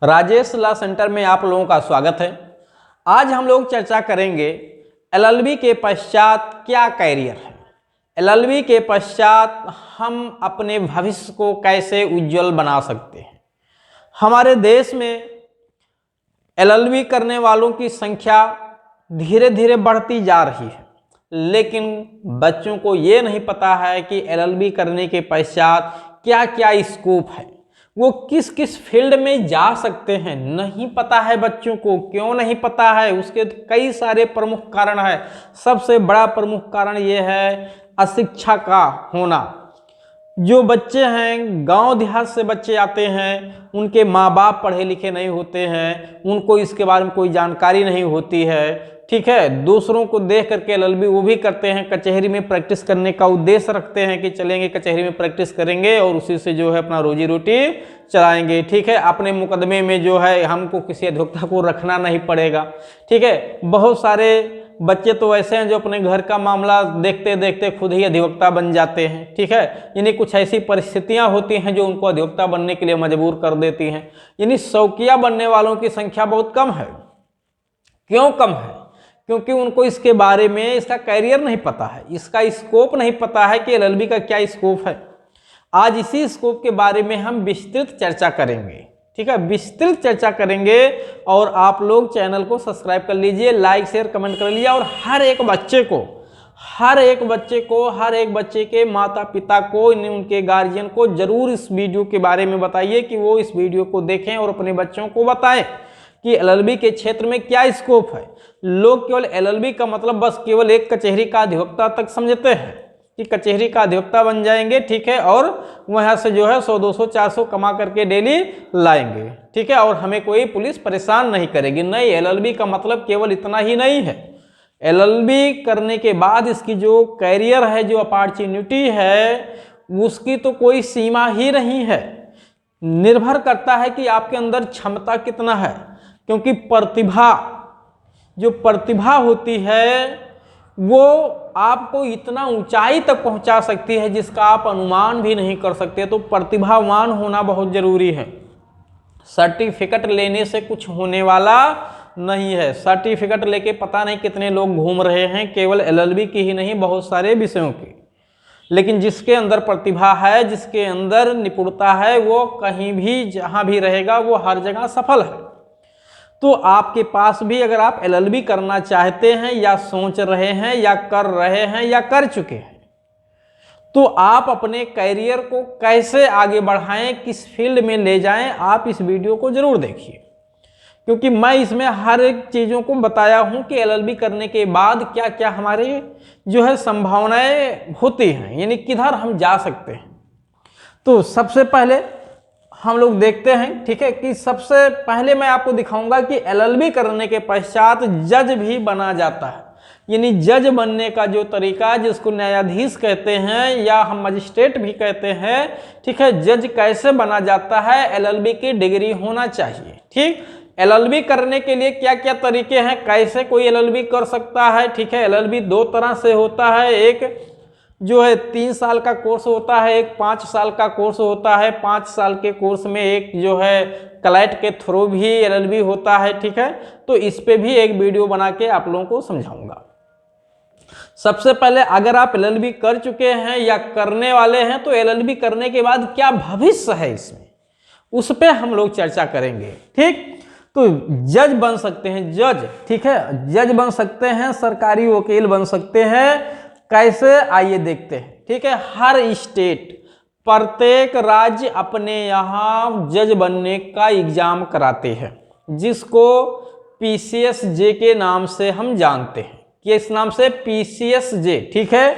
Rajesh law centre में आप लोगों का स्वागत है। आज हम लोग चर्चा करेंगे एलएलबी के पश्चात क्या कैरियर है। एलएलबी के पश्चात हम अपने भविष्य को कैसे उज्जवल बना सकते हैं। हमारे देश में एलएलबी करने वालों की संख्या धीरे धीरे बढ़ती जा रही है, लेकिन बच्चों को ये नहीं पता है कि एलएलबी करने के पश्चात क्या क्या स्कोप है, वो किस किस फील्ड में जा सकते हैं। नहीं पता है बच्चों को। क्यों नहीं पता है? उसके कई सारे प्रमुख कारण है। सबसे बड़ा प्रमुख कारण ये है अशिक्षा का होना। जो बच्चे हैं, गांव देहात से बच्चे आते हैं, उनके माँ बाप पढ़े लिखे नहीं होते हैं, उनको इसके बारे में कोई जानकारी नहीं होती है। ठीक है, दूसरों को देख करके एलएलबी वो भी करते हैं, कचहरी में प्रैक्टिस करने का उद्देश्य रखते हैं कि चलेंगे कचहरी में प्रैक्टिस करेंगे और उसी से जो है अपना रोजी रोटी चलाएंगे। ठीक है, अपने मुकदमे में जो है हमको किसी अधिवक्ता को रखना नहीं पड़ेगा। ठीक है, बहुत सारे बच्चे तो ऐसे हैं जो अपने घर का मामला देखते देखते खुद ही अधिवक्ता बन जाते हैं। ठीक है, यानी कुछ ऐसी परिस्थितियां होती हैं जो उनको अधिवक्ता बनने के लिए मजबूर कर देती हैं। यानी शौकिया बनने वालों की संख्या बहुत कम है। क्यों कम है? क्योंकि उनको इसके बारे में, इसका कैरियर नहीं पता है, इसका स्कोप नहीं पता है कि एलएलबी का क्या स्कोप है। आज इसी स्कोप के बारे में हम विस्तृत चर्चा करेंगे। ठीक है, विस्तृत चर्चा करेंगे और आप लोग चैनल को सब्सक्राइब कर लीजिए, लाइक शेयर कमेंट कर लीजिए और हर एक बच्चे के माता पिता को, उनके गार्जियन को जरूर इस वीडियो के बारे में बताइए कि वो इस वीडियो को देखें और अपने बच्चों को बताएं कि एलएलबी के क्षेत्र में क्या स्कोप है। लोग केवल एलएलबी का मतलब बस केवल एक कचहरी का अधिवक्ता तक समझते हैं कि कचहरी का अधिवक्ता बन जाएंगे। ठीक है, और वहां से जो है 100 200 400 कमा करके डेली लाएंगे। ठीक है, और हमें कोई पुलिस परेशान नहीं करेगी। नहीं, एलएलबी का मतलब केवल इतना ही नहीं है। एलएलबी करने के बाद इसकी जो कैरियर है, जो अपॉर्चुनिटी है, उसकी तो कोई सीमा ही नहीं है। निर्भर करता है कि आपके अंदर क्षमता कितना है, क्योंकि जो प्रतिभा होती है वो आपको इतना ऊंचाई तक पहुंचा सकती है जिसका आप अनुमान भी नहीं कर सकते। तो प्रतिभावान होना बहुत जरूरी है। सर्टिफिकेट लेने से कुछ होने वाला नहीं है। सर्टिफिकेट लेके पता नहीं कितने लोग घूम रहे हैं, केवल एलएलबी की ही नहीं, बहुत सारे विषयों की। लेकिन जिसके अंदर प्रतिभा है, जिसके अंदर निपुणता है, वो कहीं भी जहां भी रहेगा वो हर जगह सफल है। तो आपके पास भी अगर आप एलएलबी करना चाहते हैं या सोच रहे हैं या कर रहे हैं या कर चुके हैं, तो आप अपने कैरियर को कैसे आगे बढ़ाएं, किस फील्ड में ले जाएं, आप इस वीडियो को जरूर देखिए। क्योंकि मैं इसमें हर एक चीज़ों को बताया हूं कि एलएलबी करने के बाद क्या क्या हमारे जो है संभावनाएं होती हैं, यानी किधर हम जा सकते हैं। तो सबसे पहले हम लोग देखते हैं, ठीक है, कि सबसे पहले मैं आपको दिखाऊंगा कि एलएलबी करने के पश्चात जज भी बना जाता है। यानी जज बनने का जो तरीका, जिसको न्यायाधीश कहते हैं या हम मजिस्ट्रेट भी कहते हैं, ठीक है, जज कैसे बना जाता है, एलएलबी की डिग्री होना चाहिए। ठीक, एलएलबी करने के लिए क्या क्या तरीके हैं, कैसे कोई एलएलबी कर सकता है। ठीक है, एलएलबी दो तरह से होता है। एक जो है 3 साल का कोर्स होता है, एक 5 साल का कोर्स होता है। 5 साल के कोर्स में एक जो है क्लैट के थ्रू भी एलएलबी होता है। ठीक है, तो इस पे भी एक वीडियो बना के आप लोगों को समझाऊंगा। सबसे पहले अगर आप एलएलबी कर चुके हैं या करने वाले हैं, तो एलएलबी करने के बाद क्या भविष्य है इसमें, उस पे हम लोग चर्चा करेंगे। ठीक, तो जज बन सकते हैं, जज, ठीक है, जज बन सकते हैं, सरकारी वकील बन सकते हैं। कैसे, आइए देखते हैं। ठीक है, हर स्टेट, प्रत्येक राज्य अपने यहाँ जज बनने का एग्जाम कराते हैं, जिसको पीसीएसजे के नाम से हम जानते हैं। किस नाम से? पीसीएसजे। ठीक है,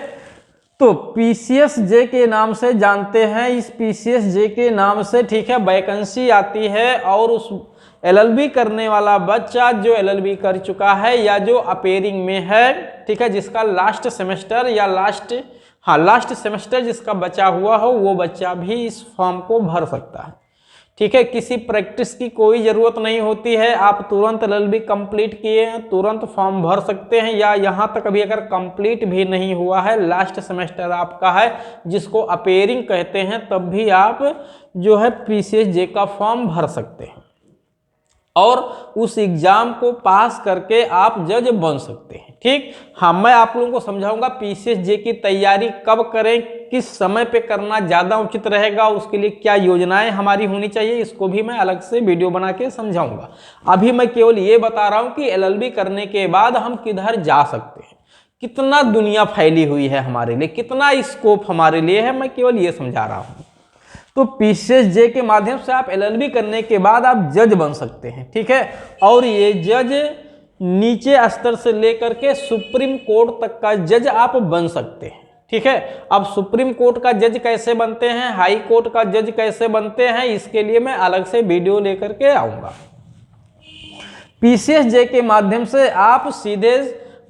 तो पीसीएसजे के नाम से जानते हैं। इस पीसीएसजे के नाम से, ठीक है, वैकेंसी आती है और उस एलएलबी करने वाला बच्चा जो एलएलबी कर चुका है या जो अपेयरिंग में है, ठीक है, जिसका लास्ट सेमेस्टर या लास्ट सेमेस्टर जिसका बचा हुआ हो, वो बच्चा भी इस फॉर्म को भर सकता है। ठीक है, किसी प्रैक्टिस की कोई ज़रूरत नहीं होती है। आप तुरंत एलएलबी कंप्लीट किए हैं, तुरंत फॉर्म भर सकते हैं, या यहाँ तक अभी अगर कंप्लीट भी नहीं हुआ है, लास्ट सेमेस्टर आपका है जिसको अपेयरिंग कहते हैं, तब भी आप जो है पीसीएसजे का फॉर्म भर सकते हैं। और उस एग्जाम को पास करके आप जज बन सकते हैं। ठीक, हाँ, मैं आप लोगों को समझाऊंगा पीसीएसजे की तैयारी कब करें, किस समय पे करना ज़्यादा उचित रहेगा, उसके लिए क्या योजनाएं हमारी होनी चाहिए, इसको भी मैं अलग से वीडियो बना के समझाऊंगा। अभी मैं केवल ये बता रहा हूँ कि एलएलबी करने के बाद हम किधर जा सकते हैं, कितना दुनिया फैली हुई है हमारे लिए, कितना स्कोप हमारे लिए है, मैं केवल ये समझा रहा हूँ। तो पीसीएसजे के माध्यम से आप एलएलबी करने के बाद आप जज बन सकते हैं। ठीक है, और ये जज नीचे स्तर से लेकर के सुप्रीम कोर्ट तक का जज आप बन सकते हैं। ठीक है, अब सुप्रीम कोर्ट का जज कैसे बनते हैं, हाई कोर्ट का जज कैसे बनते हैं, इसके लिए मैं अलग से वीडियो लेकर के आऊंगा। पीसीएसजे के माध्यम से आप सीधे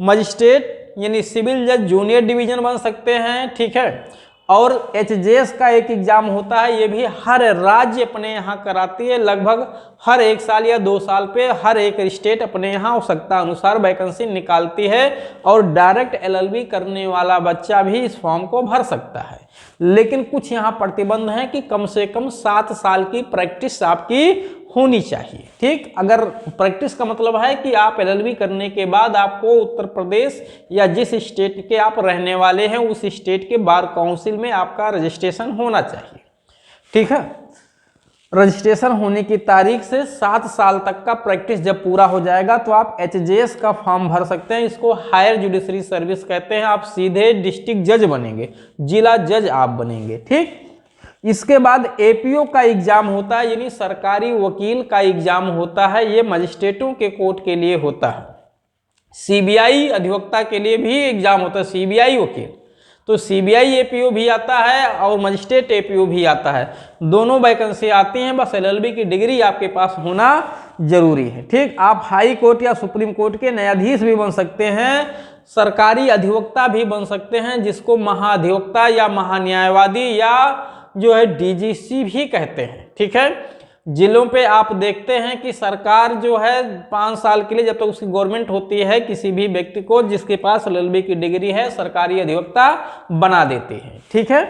मजिस्ट्रेट यानी सिविल जज जूनियर डिवीजन बन सकते हैं। ठीक है, और एचजेएस का एक एग्जाम होता है, ये भी हर राज्य अपने यहाँ कराती है, लगभग हर 1 साल या 2 साल पे हर एक स्टेट अपने यहाँ आवश्यकता अनुसार वैकेंसी निकालती है, और डायरेक्ट एलएलबी करने वाला बच्चा भी इस फॉर्म को भर सकता है। लेकिन कुछ यहाँ प्रतिबंध हैं कि कम से कम 7 साल की प्रैक्टिस आपकी होनी चाहिए। ठीक, अगर प्रैक्टिस का मतलब है कि आप एलएलबी करने के बाद आपको उत्तर प्रदेश या जिस स्टेट के आप रहने वाले हैं उस स्टेट के बार काउंसिल में आपका रजिस्ट्रेशन होना चाहिए। ठीक है, रजिस्ट्रेशन होने की तारीख से 7 साल तक का प्रैक्टिस जब पूरा हो जाएगा तो आप एचजेएस का फॉर्म भर सकते हैं। इसको हायर जुडिशरी सर्विस कहते हैं। आप सीधे डिस्ट्रिक्ट जज बनेंगे, जिला जज आप बनेंगे। ठीक, इसके बाद एपीओ का एग्जाम होता है, यानी सरकारी वकील का एग्जाम होता है। ये मजिस्ट्रेटों के कोर्ट के लिए होता है। सीबीआई अधिवक्ता के लिए भी एग्जाम होता है, सीबीआई वकील। तो सीबीआई एपीओ भी आता है और मजिस्ट्रेट एपीओ भी आता है, दोनों वैकेंसी आती हैं। बस एलएलबी की डिग्री आपके पास होना जरूरी है। ठीक, आप हाई कोर्ट या सुप्रीम कोर्ट के न्यायाधीश भी बन सकते हैं, सरकारी अधिवक्ता भी बन सकते हैं, जिसको महाधिवक्ता या महान्यायवादी या जो है डीजीसी भी कहते हैं। ठीक है, जिलों पे आप देखते हैं कि सरकार जो है 5 साल के लिए, जब तक उसकी गवर्नमेंट होती है, किसी भी व्यक्ति को जिसके पास एलएलबी की डिग्री है सरकारी अधिवक्ता बना देती है। ठीक है,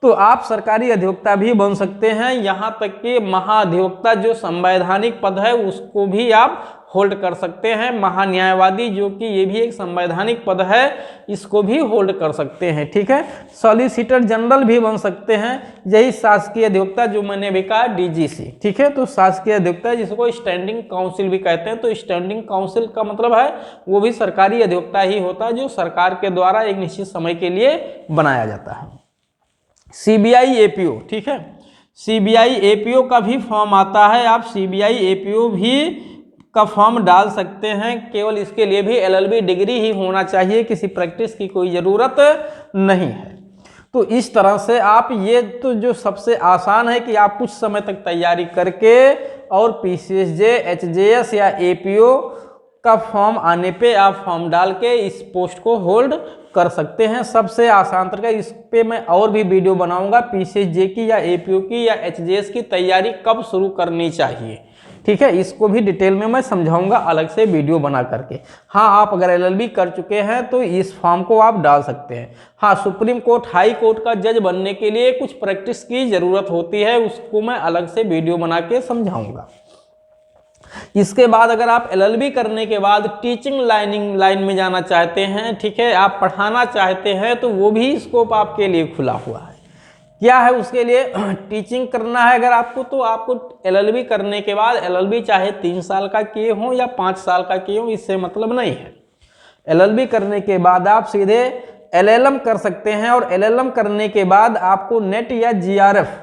तो आप सरकारी अधिवक्ता भी बन सकते हैं। यहाँ तक कि महाधिवक्ता जो संवैधानिक पद है उसको भी आप होल्ड कर सकते हैं। महान्यायवादी जो कि ये भी एक संवैधानिक पद है, इसको भी होल्ड कर सकते हैं। ठीक है, सॉलिसिटर जनरल भी बन सकते हैं। यही शासकीय अधिवक्ता जो मैंने भी कहा डीजीसी। ठीक है, तो शासकीय अधिवक्ता जिसको स्टैंडिंग काउंसिल भी कहते हैं। तो स्टैंडिंग काउंसिल का मतलब है वो भी सरकारी अधिवक्ता ही होता है, जो सरकार के द्वारा एक निश्चित समय के लिए बनाया जाता है। सीबीआई एपीओ, ठीक है, सीबीआई एपीओ का भी फॉर्म आता है। आप सीबीआई एपीओ भी का फॉर्म डाल सकते हैं। केवल इसके लिए भी एलएलबी डिग्री ही होना चाहिए, किसी प्रैक्टिस की कोई ज़रूरत नहीं है। तो इस तरह से आप ये तो जो सबसे आसान है कि आप कुछ समय तक तैयारी करके और पीसीएसजे, एचजेएस या एपीओ का फॉर्म आने पे आप फॉर्म डाल के इस पोस्ट को होल्ड कर सकते हैं। सबसे आसान तरीका, इस पे मैं और भी वीडियो बनाऊंगा पीसीएसजे की या एपीओ की या एचजेएस की तैयारी कब शुरू करनी चाहिए। ठीक है, इसको भी डिटेल में मैं समझाऊंगा अलग से वीडियो बना करके। हाँ, आप अगर एलएलबी कर चुके हैं तो इस फॉर्म को आप डाल सकते हैं। हाँ, सुप्रीम कोर्ट, हाई कोर्ट का जज बनने के लिए कुछ प्रैक्टिस की ज़रूरत होती है, उसको मैं अलग से वीडियो बना के समझाऊंगा। इसके बाद अगर आप एलएलबी करने के बाद टीचिंग लाइन में जाना चाहते हैं, ठीक है, आप पढ़ाना चाहते हैं, तो वो भी स्कोप आपके लिए खुला हुआ है। क्या है उसके लिए? टीचिंग करना है अगर आपको, तो आपको एलएलबी करने के बाद, एलएलबी चाहे 3 साल का किए हों या 5 साल का किए हों, इससे मतलब नहीं है। एलएलबी करने के बाद आप सीधे एलएलएम कर सकते हैं, और एलएलएम करने के बाद आपको नेट या जीआरएफ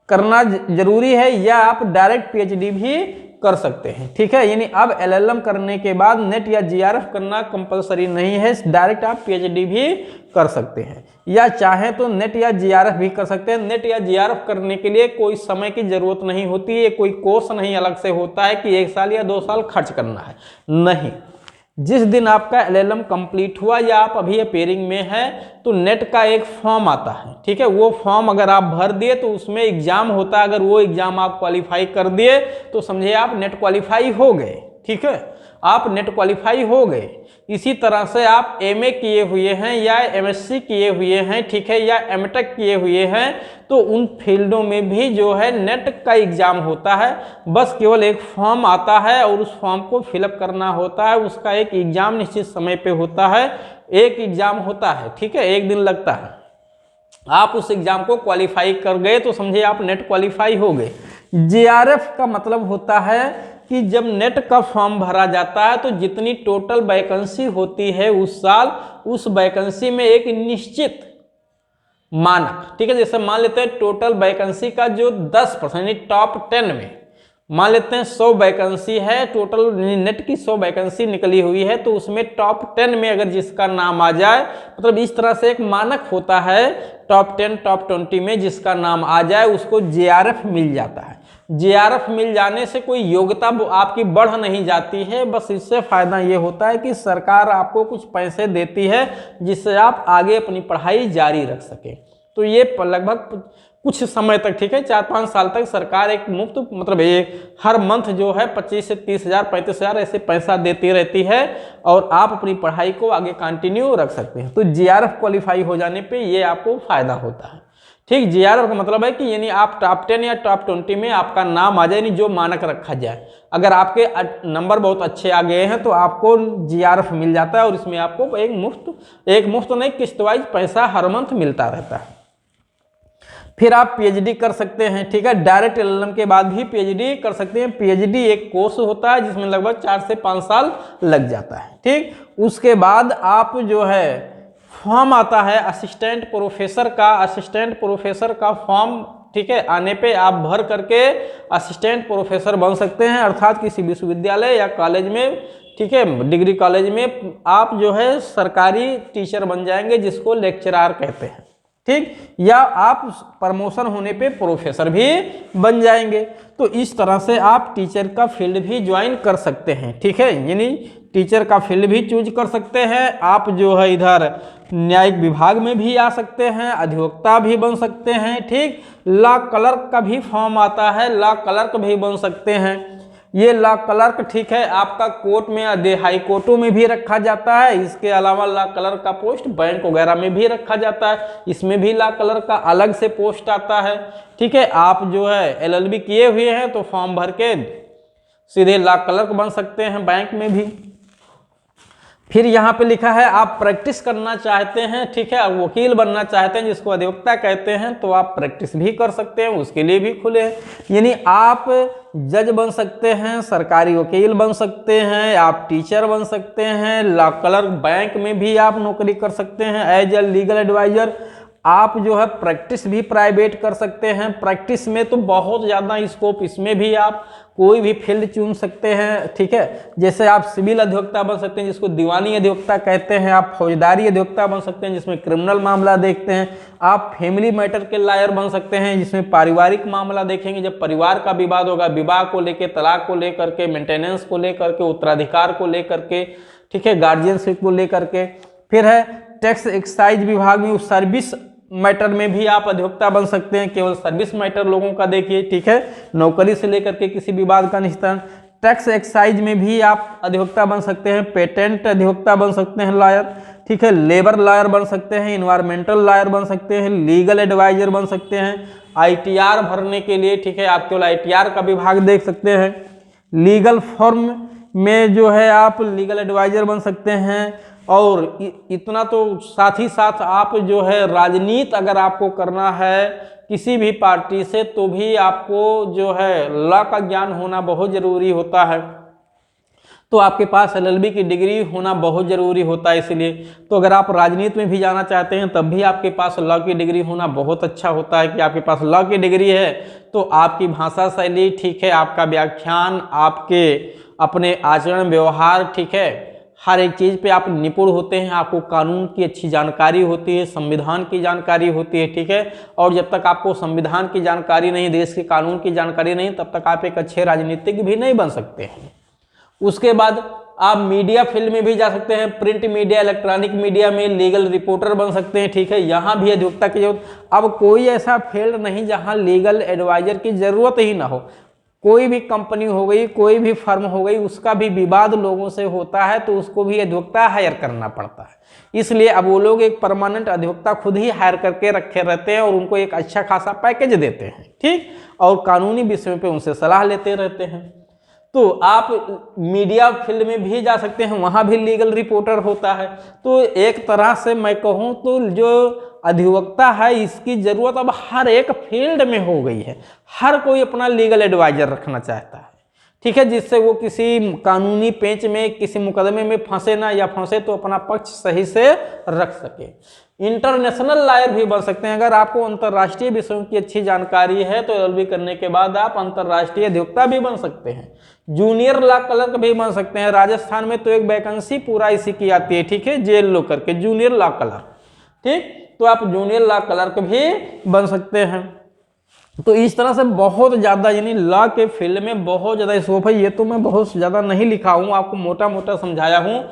करना जरूरी है, या आप डायरेक्ट पीएचडी भी कर सकते हैं। ठीक है, यानी अब एलएलएम करने के बाद नेट या जीआरएफ करना कंपलसरी नहीं है, डायरेक्ट आप पीएचडी भी कर सकते हैं, या चाहे तो नेट या जीआरएफ भी कर सकते हैं। नेट या जीआरएफ करने के लिए कोई समय की जरूरत नहीं होती है, कोई कोर्स नहीं अलग से होता है कि 1 साल या 2 साल खर्च करना है, नहीं। जिस दिन आपका एलएलएम कंप्लीट हुआ या आप अभी अपेयरिंग में है, तो नेट का एक फॉर्म आता है। ठीक है, वो फॉर्म अगर आप भर दिए तो उसमें एग्जाम होता है। अगर वो एग्जाम आप क्वालिफाई कर दिए तो समझिए आप नेट क्वालिफाई हो गए। ठीक है, आप नेट क्वालिफाई हो गए। इसी तरह से आप एमए किए हुए हैं या एमएससी किए हुए हैं, ठीक है, या एमटेक किए हुए हैं, तो उन फील्डों में भी जो है नेट का एग्ज़ाम होता है। बस केवल एक फॉर्म आता है और उस फॉर्म को फिलअप करना होता है। उसका एक एग्ज़ाम निश्चित समय पे होता है, एक एग्ज़ाम होता है, ठीक है, एक दिन लगता है। आप उस एग्ज़ाम को क्वालिफाई कर गए तो समझिए आप नेट क्वालिफाई हो गए। जेआरएफ का मतलब होता है कि जब नेट का फॉर्म भरा जाता है तो जितनी टोटल वैकेंसी होती है उस साल, उस वैकेंसी में एक निश्चित मानक, ठीक है, जैसे मान लेते हैं टोटल वैकेंसी का जो 10% यानी टॉप 10 में मान लेते हैं 100 वैकेंसी है, टोटल नेट की 100 वैकेंसी निकली हुई है, तो उसमें टॉप 10 में अगर जिसका नाम आ जाए, मतलब इस तरह से एक मानक होता है टॉप 10 टॉप 20 में जिसका नाम आ जाए उसको जेआरएफ मिल जाता है। जेआरएफ मिल जाने से कोई योग्यता आपकी बढ़ नहीं जाती है, बस इससे फायदा ये होता है कि सरकार आपको कुछ पैसे देती है जिससे आप आगे अपनी पढ़ाई जारी रख सकें। तो ये लगभग कुछ समय तक, ठीक है, 4-5 साल तक सरकार एक मुफ्त, मतलब ये हर मंथ जो है 25 से 30 हज़ार 35 हज़ार ऐसे पैसा देती रहती है और आप अपनी पढ़ाई को आगे कंटिन्यू रख सकते हैं। तो जेआरएफ क्वालिफाई हो जाने पे ये आपको फायदा होता है, ठीक। जेआरएफ का मतलब है कि यानी आप टॉप 10 या टॉप 20 में आपका नाम आ जाए, यानी जो मानक रखा जाए। अगर आपके नंबर बहुत अच्छे आ गए हैं तो आपको जेआरएफ मिल जाता है और इसमें आपको एक मुफ्त नहीं किस्त वाइज पैसा हर मंथ मिलता रहता है। फिर आप पीएचडी कर सकते हैं, ठीक है, डायरेक्ट एलएलएम के बाद भी पीएचडी कर सकते हैं। पीएचडी एक कोर्स होता है जिसमें लगभग 4 से 5 साल लग जाता है, ठीक। उसके बाद आप जो है फॉर्म आता है असिस्टेंट प्रोफेसर का फॉर्म, ठीक है, आने पे आप भर करके असिस्टेंट प्रोफेसर बन सकते हैं, अर्थात किसी विश्वविद्यालय या कॉलेज में, ठीक है, डिग्री कॉलेज में आप जो है सरकारी टीचर बन जाएंगे जिसको लेक्चरार कहते हैं, ठीक, या आप प्रमोशन होने पे प्रोफेसर भी बन जाएंगे। तो इस तरह से आप टीचर का फील्ड भी ज्वाइन कर सकते हैं, ठीक है, यानी टीचर का फील्ड भी चूज कर सकते हैं। आप जो है इधर न्यायिक विभाग में भी आ सकते हैं, अधिवक्ता भी बन सकते हैं, ठीक। लॉ क्लर्क का भी फॉर्म आता है, लॉ क्लर्क भी बन सकते हैं। ये लॉ क्लर्क, ठीक है, आपका कोर्ट में, हाई कोर्टों में भी रखा जाता है। इसके अलावा लॉ क्लर्क का पोस्ट बैंक वगैरह में भी रखा जाता है, इसमें भी लॉ क्लर्क का अलग से पोस्ट आता है, ठीक है। आप जो है एलएलबी किए हुए हैं तो फॉर्म भर के सीधे लॉ क्लर्क बन सकते हैं बैंक में भी। फिर यहाँ पे लिखा है आप प्रैक्टिस करना चाहते हैं, ठीक है, वकील बनना चाहते हैं जिसको अधिवक्ता कहते हैं, तो आप प्रैक्टिस भी कर सकते हैं, उसके लिए भी खुले हैं। यानी आप जज बन सकते हैं, सरकारी वकील बन सकते हैं, आप टीचर बन सकते हैं, लॉ क्लर्क बैंक में भी आप नौकरी कर सकते हैं एज ए लीगल एडवाइजर। आप जो है प्रैक्टिस भी प्राइवेट कर सकते हैं। प्रैक्टिस में तो बहुत ज़्यादा स्कोप, इसमें भी आप कोई भी फील्ड चुन सकते हैं, ठीक है। जैसे आप सिविल अधिवक्ता बन सकते हैं जिसको दीवानी अधिवक्ता कहते हैं, आप फौजदारी अधिवक्ता बन सकते हैं जिसमें क्रिमिनल मामला देखते हैं, आप फैमिली मैटर के लॉयर बन सकते हैं जिसमें पारिवारिक मामला देखेंगे, जब परिवार का विवाद होगा, विवाह को लेकर, तलाक को लेकर के, मेंटेनेंस को लेकर के, उत्तराधिकार को लेकर के, ठीक है, गार्जियनशिप को लेकर के। फिर है टैक्स एक्साइज विभाग में सर्विस मैटर में भी आप अधिवक्ता बन सकते हैं, केवल सर्विस मैटर लोगों का देखिए, ठीक है, नौकरी से लेकर के किसी विवाद का निस्तारण। टैक्स एक्साइज में भी आप अधिवक्ता बन सकते हैं, पेटेंट अधिवक्ता बन सकते हैं लॉयर, ठीक है, लेबर लॉयर बन सकते हैं, इन्वायरमेंटल लॉयर बन सकते हैं, लीगल एडवाइजर बन सकते हैं। आईटीआर भरने के लिए, ठीक है, आप केवल आईटीआर का विभाग देख सकते हैं। लीगल फॉर्म में जो है आप लीगल एडवाइजर बन सकते हैं। और इतना तो साथ ही साथ आप जो है राजनीति अगर आपको करना है किसी भी पार्टी से, तो भी आपको जो है लॉ का ज्ञान होना बहुत ज़रूरी होता है। तो आपके पास एलएलबी की डिग्री होना बहुत ज़रूरी होता है। इसलिए तो अगर आप राजनीति में भी जाना चाहते हैं तब भी आपके पास लॉ की डिग्री होना बहुत अच्छा होता है कि आपके पास लॉ की डिग्री है तो आपकी भाषा शैली, ठीक है, आपका व्याख्यान, आपके अपने आचरण व्यवहार, ठीक है, हर एक चीज़ पे आप निपुण होते हैं, आपको कानून की अच्छी जानकारी होती है, संविधान की जानकारी होती है, ठीक है। और जब तक आपको संविधान की जानकारी नहीं, देश के कानून की जानकारी नहीं, तब तक आप एक अच्छे राजनीतिज्ञ भी नहीं बन सकते हैं। उसके बाद आप मीडिया फील्ड में भी जा सकते हैं, प्रिंट मीडिया, इलेक्ट्रॉनिक मीडिया में लीगल रिपोर्टर बन सकते हैं, ठीक है, यहाँ भी अधिवक्ता की जरूरत। अब कोई ऐसा फील्ड नहीं जहाँ लीगल एडवाइजर की ज़रूरत ही ना हो। कोई भी कंपनी हो गई, कोई भी फर्म हो गई, उसका भी विवाद लोगों से होता है तो उसको भी अधिवक्ता हायर करना पड़ता है। इसलिए अब वो लोग एक परमानेंट अधिवक्ता खुद ही हायर करके रखे रहते हैं और उनको एक अच्छा खासा पैकेज देते हैं, ठीक, और कानूनी विषयों पे उनसे सलाह लेते रहते हैं। तो आप मीडिया फील्ड में भी जा सकते हैं, वहाँ भी लीगल रिपोर्टर होता है। तो एक तरह से मैं कहूँ तो जो अधिवक्ता है इसकी ज़रूरत अब हर एक फील्ड में हो गई है। हर कोई अपना लीगल एडवाइजर रखना चाहता है, ठीक है, जिससे वो किसी कानूनी पेंच में, किसी मुकदमे में फंसे ना, या फंसे तो अपना पक्ष सही से रख सके। इंटरनेशनल लॉयर भी बन सकते हैं। अगर आपको अंतर्राष्ट्रीय विषयों की अच्छी जानकारी है तो LLB करने के बाद आप अंतर्राष्ट्रीय अधिवक्ता भी बन सकते हैं। जूनियर लॉ क्लर्क भी बन सकते हैं। राजस्थान में तो एक वैकेंसी पूरा इसी की आती है, ठीक है, जेल लो करके, जूनियर लॉ क्लर्क, ठीक, तो आप जूनियर लॉ क्लर्क भी बन सकते हैं। तो इस तरह से बहुत ज़्यादा, यानी लॉ के फील्ड में बहुत ज़्यादा स्कोप है। ये तो मैं बहुत ज़्यादा नहीं लिखा हूँ, आपको मोटा मोटा समझाया हूँ।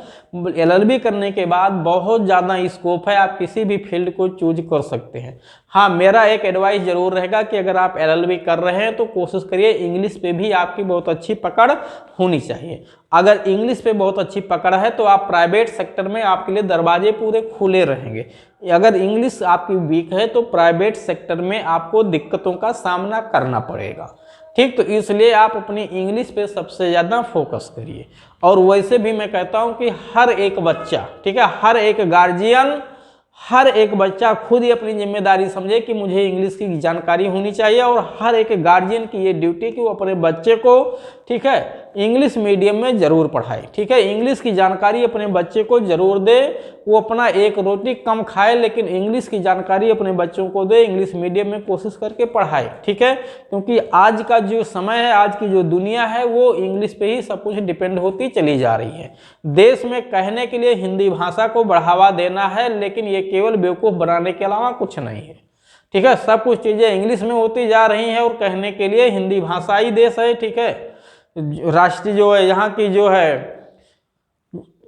LLB करने के बाद बहुत ज़्यादा स्कोप है, आप किसी भी फील्ड को चूज कर सकते हैं। हाँ, मेरा एक एडवाइस जरूर रहेगा कि अगर आप LLB कर रहे हैं तो कोशिश करिए इंग्लिश पे भी आपकी बहुत अच्छी पकड़ होनी चाहिए। अगर इंग्लिश पे बहुत अच्छी पकड़ है तो आप प्राइवेट सेक्टर में, आपके लिए दरवाजे पूरे खुले रहेंगे। अगर इंग्लिश आपकी वीक है तो प्राइवेट सेक्टर में आपको दिक्कतों का सामना करना पड़ेगा, ठीक। तो इसलिए आप अपनी इंग्लिश पे सबसे ज़्यादा फोकस करिए। और वैसे भी मैं कहता हूँ कि हर एक बच्चा, ठीक है, हर एक गार्जियन, हर एक बच्चा खुद ही अपनी जिम्मेदारी समझे कि मुझे इंग्लिश की जानकारी होनी चाहिए। और हर एक गार्जियन की ये ड्यूटी कि वो अपने बच्चे को, ठीक है, इंग्लिश मीडियम में ज़रूर पढ़ाए, ठीक है, इंग्लिश की जानकारी अपने बच्चे को ज़रूर दे। वो अपना एक रोटी कम खाए लेकिन इंग्लिश की जानकारी अपने बच्चों को दे, इंग्लिश मीडियम में कोशिश करके पढ़ाए, ठीक है, क्योंकि आज का जो समय है, आज की जो दुनिया है, वो इंग्लिश पे ही सब कुछ डिपेंड होती चली जा रही है। देश में कहने के लिए हिंदी भाषा को बढ़ावा देना है, लेकिन ये केवल बेवकूफ़ बनाने के अलावा कुछ नहीं है, ठीक है। सब कुछ चीज़ें इंग्लिश में होती जा रही हैं और कहने के लिए हिंदी भाषा ही देश है, ठीक है। राष्ट्रीय जो है, यहाँ की जो है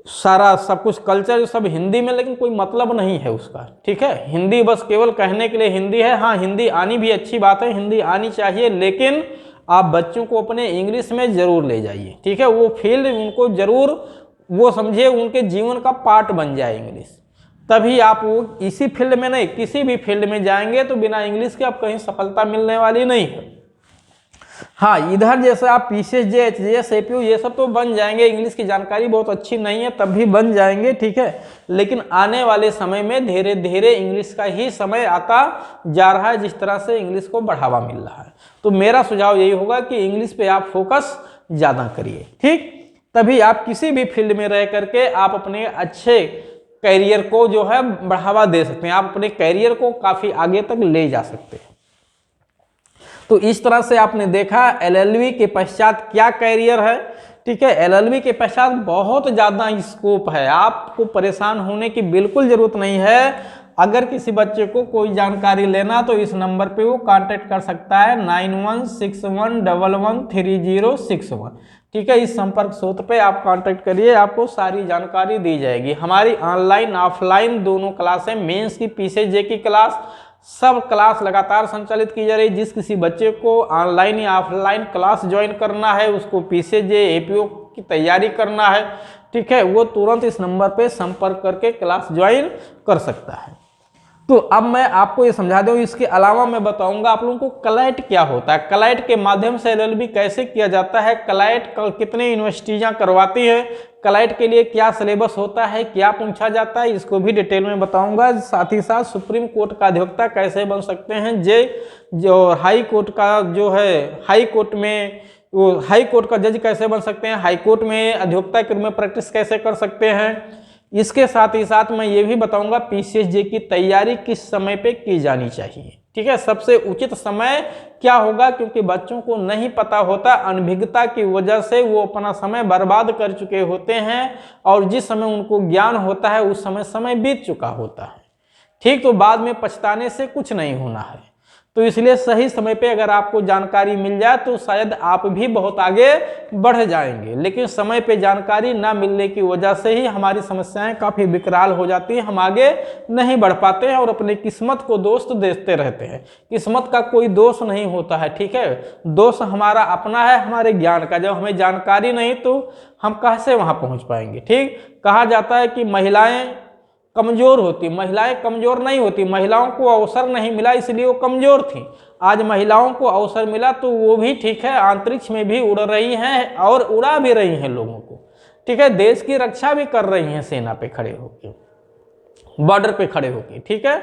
सारा सब कुछ कल्चर सब हिंदी में, लेकिन कोई मतलब नहीं है उसका, ठीक है। हिंदी बस केवल कहने के लिए हिंदी है। हाँ, हिंदी आनी भी अच्छी बात है, हिंदी आनी चाहिए, लेकिन आप बच्चों को अपने इंग्लिश में ज़रूर ले जाइए, ठीक है। वो फील्ड उनको ज़रूर, वो समझिए उनके जीवन का पार्ट बन जाए इंग्लिश, तभी आप वो इसी फील्ड में नहीं, किसी भी फील्ड में जाएंगे तो बिना इंग्लिश के आप कहीं सफलता मिलने वाली नहीं है। हाँ, इधर जैसे आप PCS, HJS, APO ये सब तो बन जाएंगे, इंग्लिश की जानकारी बहुत अच्छी नहीं है तब भी बन जाएंगे, ठीक है। लेकिन आने वाले समय में धीरे धीरे इंग्लिश का ही समय आता जा रहा है, जिस तरह से इंग्लिश को बढ़ावा मिल रहा है। तो मेरा सुझाव यही होगा कि इंग्लिश पे आप फोकस ज़्यादा करिए, ठीक, तभी आप किसी भी फील्ड में रह करके आप अपने अच्छे कैरियर को जो है बढ़ावा दे सकते हैं, आप अपने कैरियर को काफ़ी आगे तक ले जा सकते हैं। तो इस तरह से आपने देखा LLB के पश्चात क्या कैरियर है, ठीक है। LLB के पश्चात बहुत ज़्यादा स्कोप है, आपको परेशान होने की बिल्कुल ज़रूरत नहीं है। अगर किसी बच्चे को कोई जानकारी लेना तो इस नंबर पे वो कांटेक्ट कर सकता है, 9161113061, ठीक है। इस संपर्क सूत्र पे आप कांटेक्ट करिए, आपको सारी जानकारी दी जाएगी। हमारी ऑनलाइन ऑफलाइन दोनों क्लासें, मेंस की, PCJ की क्लास, सब क्लास लगातार संचालित की जा रही है। जिस किसी बच्चे को ऑनलाइन या ऑफलाइन क्लास ज्वाइन करना है, उसको PCJ APO की तैयारी करना है, ठीक है, वो तुरंत इस नंबर पे संपर्क करके क्लास ज्वाइन कर सकता है। तो अब मैं आपको ये समझा दूं, इसके अलावा मैं बताऊंगा आप लोगों को क्लैट क्या होता है, क्लैट के माध्यम से LLB कैसे किया जाता है, क्लैट कितने यूनिवर्सिटियां करवाती है, क्लैट के लिए क्या सिलेबस होता है, क्या पूछा जाता है, इसको भी डिटेल में बताऊंगा। साथ ही साथ सुप्रीम कोर्ट का अधिवक्ता कैसे बन सकते हैं, जो हाई कोर्ट का जो है, हाई कोर्ट में वो हाई कोर्ट का जज कैसे बन सकते हैं, हाई कोर्ट में अधिवक्ता के रूप में प्रैक्टिस कैसे कर सकते हैं। इसके साथ ही साथ मैं ये भी बताऊंगा PCSJ की तैयारी किस समय पे की जानी चाहिए, ठीक है, सबसे उचित समय क्या होगा, क्योंकि बच्चों को नहीं पता होता, अनभिज्ञता की वजह से वो अपना समय बर्बाद कर चुके होते हैं और जिस समय उनको ज्ञान होता है उस समय बीत चुका होता है, ठीक। तो बाद में पछताने से कुछ नहीं होना है। तो इसलिए सही समय पे अगर आपको जानकारी मिल जाए तो शायद आप भी बहुत आगे बढ़ जाएंगे, लेकिन समय पे जानकारी ना मिलने की वजह से ही हमारी समस्याएं काफ़ी विकराल हो जाती हैं, हम आगे नहीं बढ़ पाते हैं और अपनी किस्मत को दोष देते रहते हैं। किस्मत का कोई दोष नहीं होता है, ठीक है, दोष हमारा अपना है, हमारे ज्ञान का। जब हमें जानकारी नहीं तो हम कैसे वहाँ पहुँच पाएंगे। ठीक, कहा जाता है कि महिलाएँ कमजोर होती, महिलाएं कमजोर नहीं होती, महिलाओं को अवसर नहीं मिला इसलिए वो कमजोर थी। आज महिलाओं को अवसर मिला तो वो भी ठीक है अंतरिक्ष में भी उड़ रही हैं और उड़ा भी रही हैं लोगों को, ठीक है, देश की रक्षा भी कर रही हैं सेना पे खड़े होकर, बॉर्डर पे खड़े होकर, ठीक है,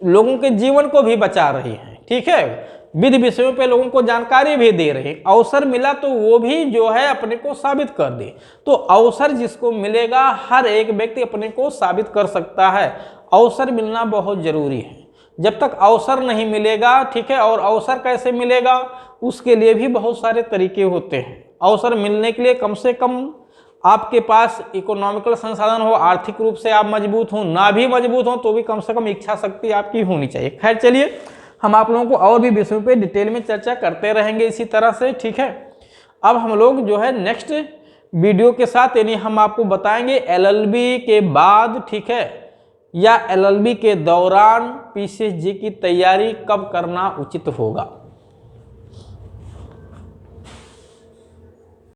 लोगों के जीवन को भी बचा रही हैं, ठीक है, विविध विषयों पे लोगों को जानकारी भी दे रहे हैं। अवसर मिला तो वो भी जो है अपने को साबित कर दे। तो अवसर जिसको मिलेगा हर एक व्यक्ति अपने को साबित कर सकता है, अवसर मिलना बहुत जरूरी है। जब तक अवसर नहीं मिलेगा, ठीक है, और अवसर कैसे मिलेगा उसके लिए भी बहुत सारे तरीके होते हैं। अवसर मिलने के लिए कम से कम आपके पास इकोनॉमिकल संसाधन हो, आर्थिक रूप से आप मजबूत हो, ना भी मजबूत हो तो भी कम से कम इच्छा शक्ति आपकी होनी चाहिए। खैर चलिए, हम आप लोगों को और भी विषयों पे डिटेल में चर्चा करते रहेंगे इसी तरह से, ठीक है। अब हम लोग जो है नेक्स्ट वीडियो के साथ, यानी हम आपको बताएंगे एलएलबी के बाद, ठीक है, या एलएलबी के दौरान पीसीएसजी की तैयारी कब करना उचित होगा।